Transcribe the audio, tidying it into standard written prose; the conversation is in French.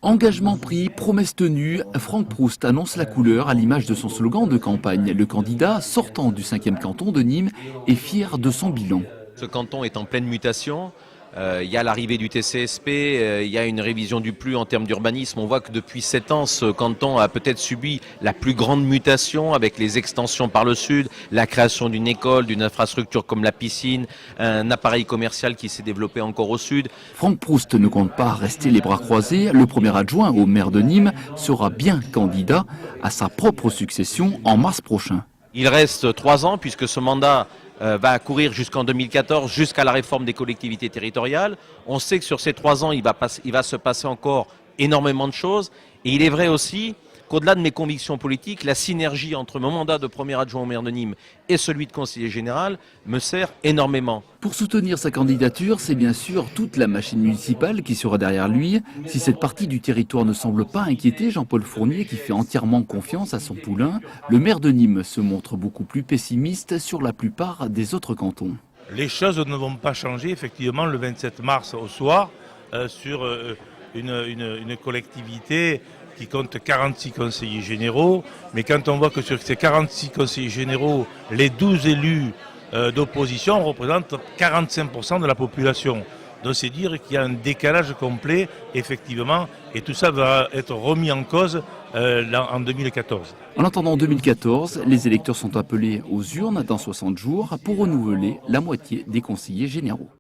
Engagement pris, promesse tenue, Franck Proust annonce la couleur à l'image de son slogan de campagne. Le candidat, sortant du 5e canton de Nîmes, est fier de son bilan. Ce canton est en pleine mutation. Il y a l'arrivée du TCSP, il y a une révision du PLU en termes d'urbanisme. On voit que depuis 7 ans, ce canton a peut-être subi la plus grande mutation avec les extensions par le sud, la création d'une école, d'une infrastructure comme la piscine, un appareil commercial qui s'est développé encore au sud. Franck Proust ne compte pas rester les bras croisés. Le premier adjoint au maire de Nîmes sera bien candidat à sa propre succession en mars prochain. Il reste 3 ans puisque ce mandat va courir jusqu'en 2014, jusqu'à la réforme des collectivités territoriales. On sait que sur ces 3 ans, il va se passer encore énormément de choses. Et il est vrai aussi qu'au-delà de mes convictions politiques, la synergie entre mon mandat de premier adjoint au maire de Nîmes et celui de conseiller général me sert énormément. Pour soutenir sa candidature, c'est bien sûr toute la machine municipale qui sera derrière lui. Si cette partie du territoire ne semble pas inquiéter Jean-Paul Fournier, qui fait entièrement confiance à son poulain, le maire de Nîmes se montre beaucoup plus pessimiste sur la plupart des autres cantons. Les choses ne vont pas changer effectivement le 27 mars au soir sur une collectivité qui compte 46 conseillers généraux, mais quand on voit que sur ces 46 conseillers généraux, les 12 élus d'opposition représentent 45% de la population. Donc c'est dire qu'il y a un décalage complet, effectivement, et tout ça va être remis en cause en 2014. En attendant 2014, les électeurs sont appelés aux urnes dans 60 jours pour renouveler la moitié des conseillers généraux.